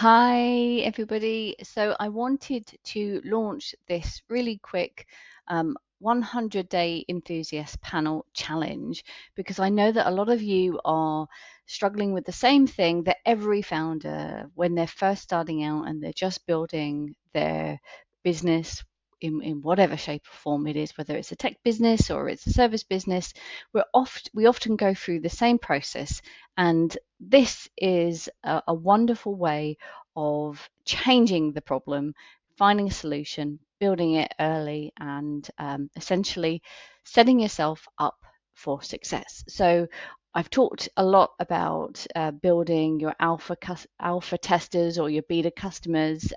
Hi, everybody. So I wanted to launch this really quick 100-day Enthusiast Panel challenge because I know that a lot of you are struggling with the same thing that every founder, when they're first starting out and they're just building their business in whatever shape or form it is, whether it's a tech business or it's a service business, we often go through the same process. And this is a wonderful way of changing the problem, finding a solution, building it early, and essentially setting yourself up for success. So I've talked a lot about building your alpha testers or your beta customers.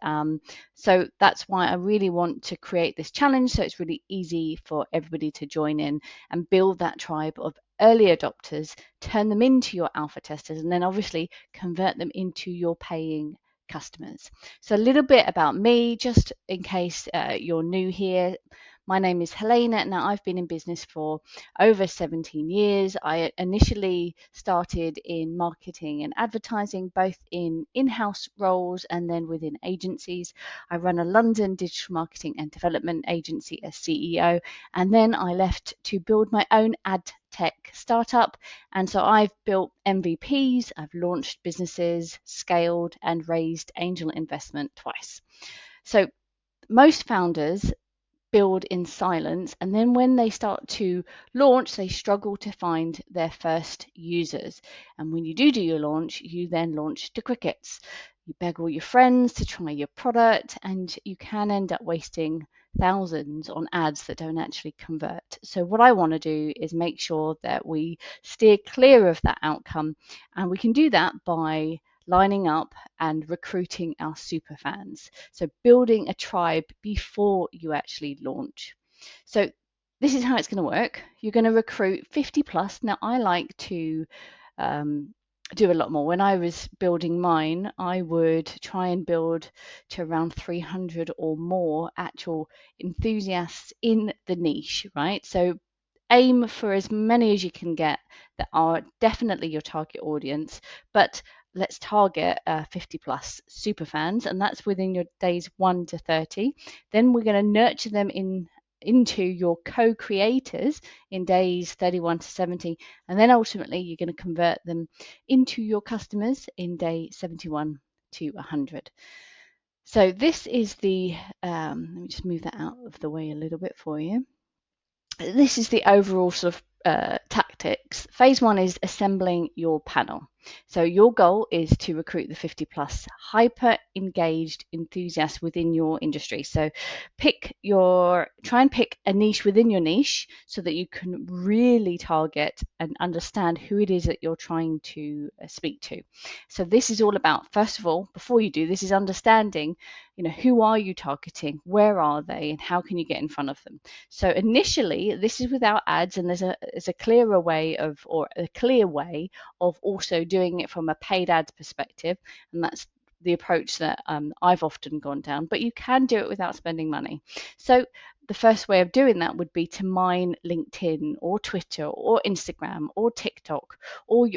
So that's why I really want to create this challenge so it's really easy for everybody to join in and build that tribe of early adopters, turn them into your alpha testers, and then obviously convert them into your paying customers. So a little bit about me, just in case you're new here. My name is Helena. Now, I've been in business for over 17 years. I initially started in marketing and advertising, both in in-house roles and then within agencies. I run a London digital marketing and development agency as CEO, and then I left to build my own ad tech startup. And so I've built MVPs, I've launched businesses, scaled, and raised angel investment twice. So most founders build in silence, and then when they start to launch, they struggle to find their first users. And when you do your launch, you then launch to crickets. You beg all your friends to try your product, and you can end up wasting thousands on ads that don't actually convert. So what I want to do is make sure that we steer clear of that outcome, and we can do that by lining up and recruiting our super fans. So building a tribe before you actually launch. So this is how it's going to work. You're going to recruit 50 plus. Now I like to do a lot more. When I was building mine, I would try and build to around 300 or more actual enthusiasts in the niche, right? So aim for as many as you can get that are definitely your target audience, but let's target 50 plus super fans, and that's within your days 1 to 30. Then we're going to nurture them into your co-creators in days 31 to 70, and then ultimately you're going to convert them into your customers in day 71 to 100. So this is the let me just move that out of the way a little bit for you. This is the overall sort of tactics. Phase one is assembling your panel. So your goal is to recruit the 50 plus hyper engaged enthusiasts within your industry. So try and pick a niche within your niche so that you can really target and understand who it is that you're trying to speak to. So this is all about, first of all, before you do this, is understanding, who are you targeting, where are they, and how can you get in front of them. So initially, this is without ads, and there's a clear way of also doing it from a paid ads perspective, and that's the approach that I've often gone down. But you can do it without spending money. So the first way of doing that would be to mine LinkedIn or Twitter or Instagram or TikTok or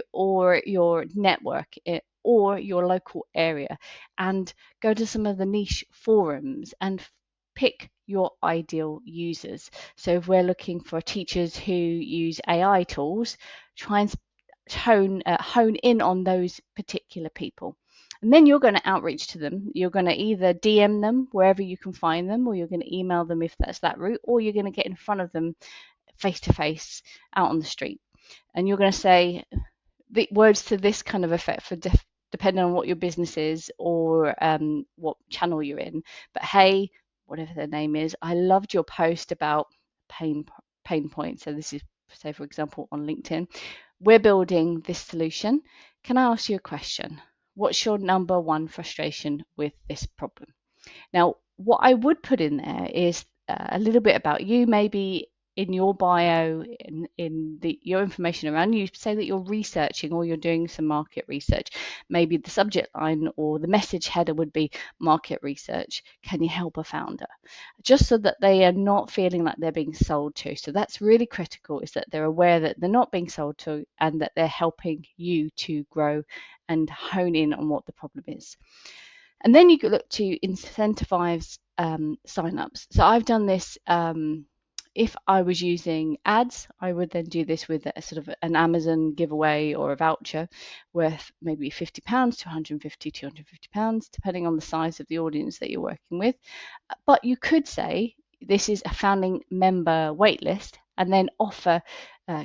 your network or your local area, and go to some of the niche forums and pick your ideal users. So if we're looking for teachers who use AI tools, try and hone in on those particular people. And then you're going to outreach to them. You're going to either DM them wherever you can find them, or you're going to email them if that's that route, or you're going to get in front of them face to face out on the street. And you're going to say the words to this kind of effect depending on what your business is or what channel you're in. But hey, whatever their name is, I loved your post about pain points. So this is, say, for example, on LinkedIn. We're building this solution. Can I ask you a question? What's your number one frustration with this problem? Now, what I would put in there is a little bit about you, maybe in your bio, in your information around you, say that you're researching or you're doing some market research. Maybe the subject line or the message header would be market research. Can you help a founder? Just so that they are not feeling like they're being sold to. So that's really critical, is that they're aware that they're not being sold to and that they're helping you to grow and hone in on what the problem is. And then you could look to incentivize signups. So I've done this. If I was using ads, I would then do this with a sort of an Amazon giveaway or a voucher worth maybe £50 to £150, £250, depending on the size of the audience that you're working with. But you could say this is a founding member waitlist and then offer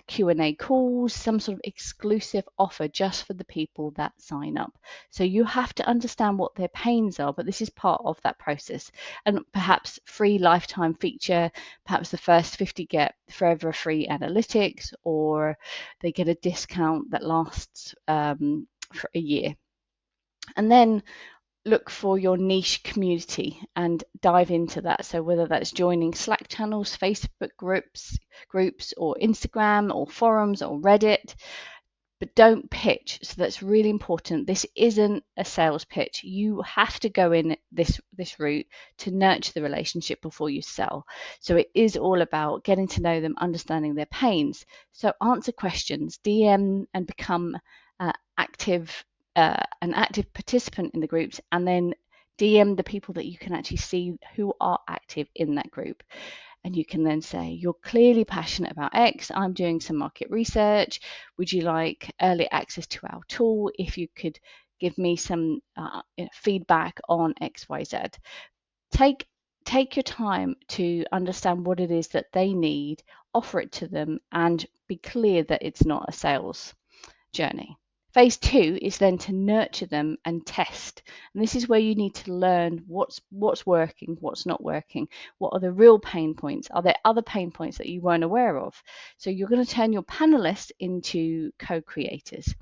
Q&A calls, some sort of exclusive offer just for the people that sign up. So you have to understand what their pains are, but this is part of that process. And perhaps free lifetime feature, perhaps the first 50 get forever free analytics, or they get a discount that lasts for a year. And then look for your niche community and dive into that. So whether that's joining Slack channels, Facebook groups or Instagram or forums or Reddit, but don't pitch. So that's really important. This isn't a sales pitch. You have to go in this route to nurture the relationship before you sell. So it is all about getting to know them, understanding their pains. So answer questions, DM and become an active participant in the groups, and then DM the people that you can actually see who are active in that group. And you can then say, you're clearly passionate about X. I'm doing some market research. Would you like early access to our tool? If you could give me some feedback on XYZ. Take your time to understand what it is that they need, offer it to them, and be clear that it's not a sales journey. Phase 2 is then to nurture them and test. And this is where you need to learn what's working, what's not working, what are the real pain points, are there other pain points that you weren't aware of. So you're going to turn your panelists into co-creators.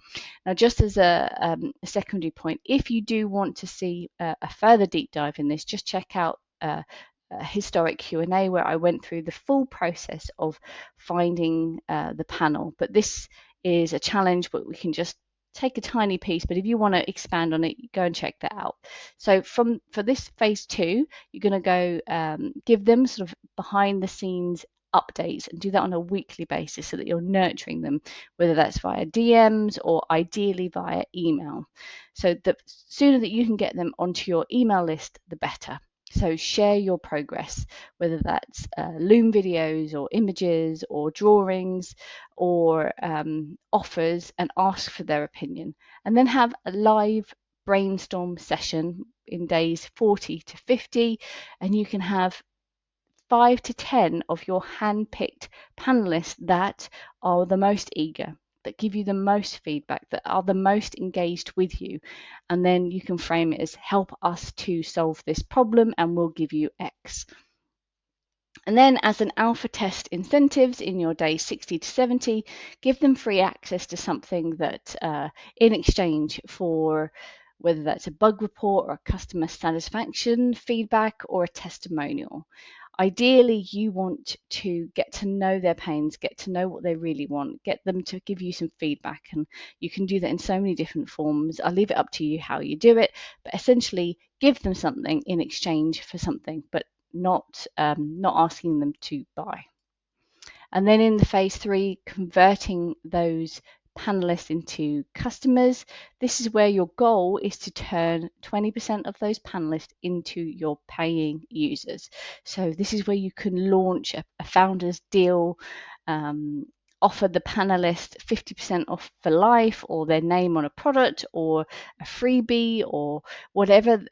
Now, just as a secondary point, if you do want to see a further deep dive in this, just check out a historic Q&A where I went through the full process of finding the panel. But this is a challenge, but we can just take a tiny piece. But if you want to expand on it, go and check that out. So for this phase 2, you're going to go give them sort of behind the scenes updates and do that on a weekly basis so that you're nurturing them, whether that's via DMs or ideally via email. So the sooner that you can get them onto your email list, the better. So share your progress, whether that's Loom videos or images or drawings or offers, and ask for their opinion. And then have a live brainstorm session in days 40 to 50, and you can have 5 to 10 of your hand-picked panelists that are the most eager, that give you the most feedback, that are the most engaged with you. And then you can frame it as help us to solve this problem and we'll give you X. And then as an alpha test incentives in your day 60 to 70, give them free access to something that in exchange for whether that's a bug report or a customer satisfaction feedback or a testimonial. Ideally, you want to get to know their pains, get to know what they really want, get them to give you some feedback, and you can do that in so many different forms. I'll leave it up to you how you do it, but essentially give them something in exchange for something, but not asking them to buy. And then in the phase 3, converting those panelists into customers. This is where your goal is to turn 20% of those panelists into your paying users. So this is where you can launch a founder's deal, offer the panelist 50% off for life, or their name on a product, or a freebie, or whatever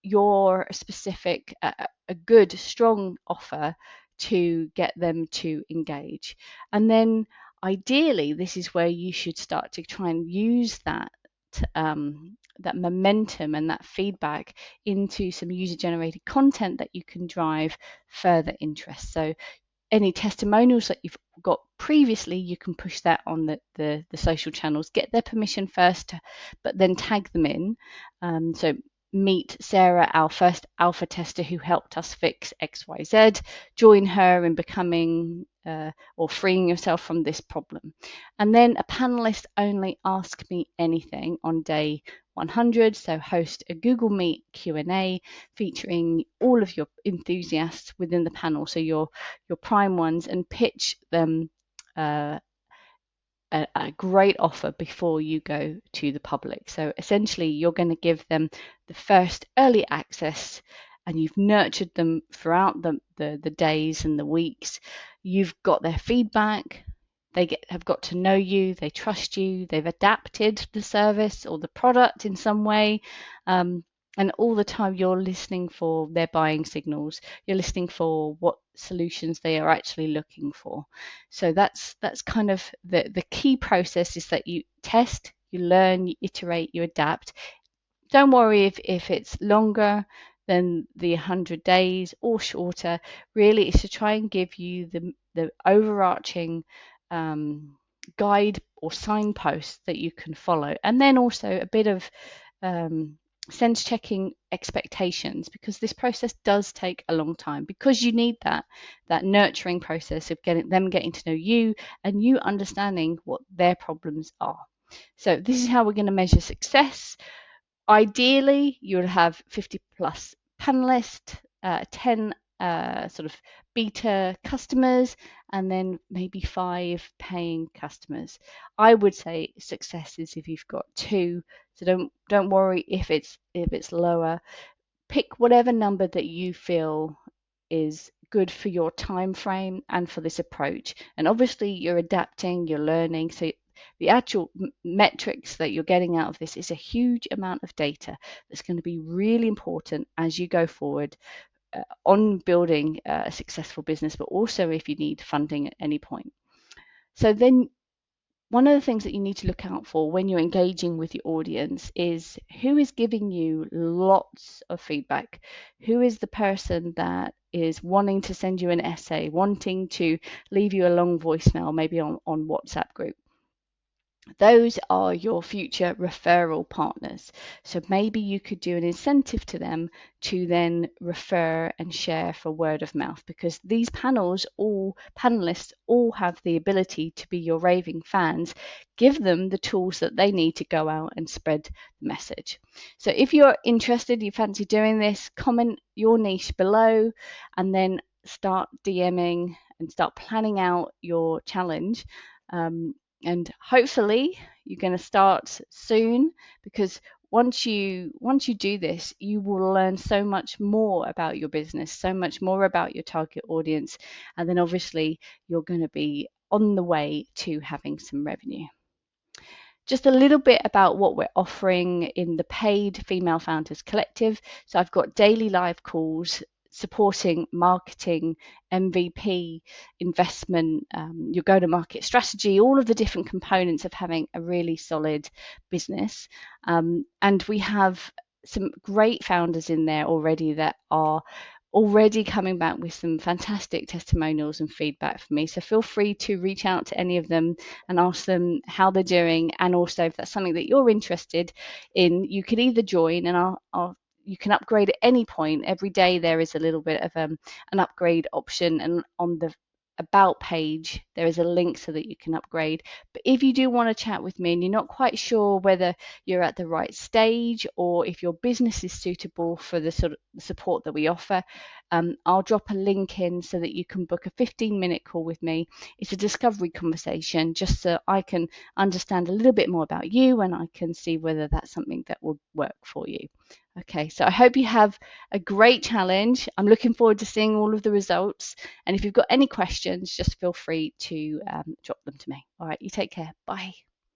your specific, a good, strong offer to get them to engage. And then ideally, this is where you should start to try and use that that momentum and that feedback into some user-generated content that you can drive further interest. So any testimonials that you've got previously, you can push that on the social channels, get their permission first, but then tag them in. So meet Sarah, our first alpha tester who helped us fix XYZ, join her in becoming or freeing yourself from this problem. And then a panelist only ask me anything on day 100, so host a Google Meet Q&A featuring all of your enthusiasts within the panel, so your prime ones, and pitch them a great offer before you go to the public. So essentially, you're going to give them the first early access, and you've nurtured them throughout the days and the weeks. You've got their feedback. Have got to know you. They trust you. They've adapted the service or the product in some way. And all the time you're listening for their buying signals. You're listening for what solutions they are actually looking for. So that's kind of the key process, is that you test, you learn, you iterate, you adapt. Don't worry if it's longer than the 100 days or shorter. Really, it's to try and give you the overarching guide or signpost that you can follow, and then also a bit of sense checking expectations, because this process does take a long time, because you need that nurturing process of getting to know you, and you understanding what their problems are. So this is how we're going to measure success. Ideally, you'll have 50 plus panelists, 10 sort of beta customers, and then maybe 5 paying customers. I would say success is if you've got 2. So don't worry if it's lower. Pick whatever number that you feel is good for your time frame and for this approach. And obviously, you're adapting, you're learning. So the actual metrics that you're getting out of this is a huge amount of data that's going to be really important as you go forward on building a successful business, but also if you need funding at any point. So then one of the things that you need to look out for when you're engaging with your audience is who is giving you lots of feedback. Who is the person that is wanting to send you an essay, wanting to leave you a long voicemail, maybe on WhatsApp group? Those are your future referral partners. So maybe you could do an incentive to them to then refer and share for word of mouth, because these panelists all have the ability to be your raving fans. Give them the tools that they need to go out and spread the message. So if you're interested, you fancy doing this, comment your niche below, and then start DMing and start planning out your challenge. And hopefully you're going to start soon, because once you do this, you will learn so much more about your business, so much more about your target audience, and then obviously you're going to be on the way to having some revenue. Just a little bit about what we're offering in the paid Female Founders Collective. So I've got daily live calls supporting marketing, MVP, investment, your go-to-market strategy, all of the different components of having a really solid business. And we have some great founders in there already that are already coming back with some fantastic testimonials and feedback for me. So feel free to reach out to any of them and ask them how they're doing. And also, if that's something that you're interested in, you could either join, and you can upgrade at any point. Every day there is a little bit of an upgrade option, and on the about page there is a link so that you can upgrade. But if you do want to chat with me and you're not quite sure whether you're at the right stage or if your business is suitable for the sort of support that we offer, I'll drop a link in so that you can book a 15-minute call with me. It's a discovery conversation, just so I can understand a little bit more about you and I can see whether that's something that will work for you. Okay, so I hope you have a great challenge. I'm looking forward to seeing all of the results. And if you've got any questions, just feel free to drop them to me. All right, you take care. Bye.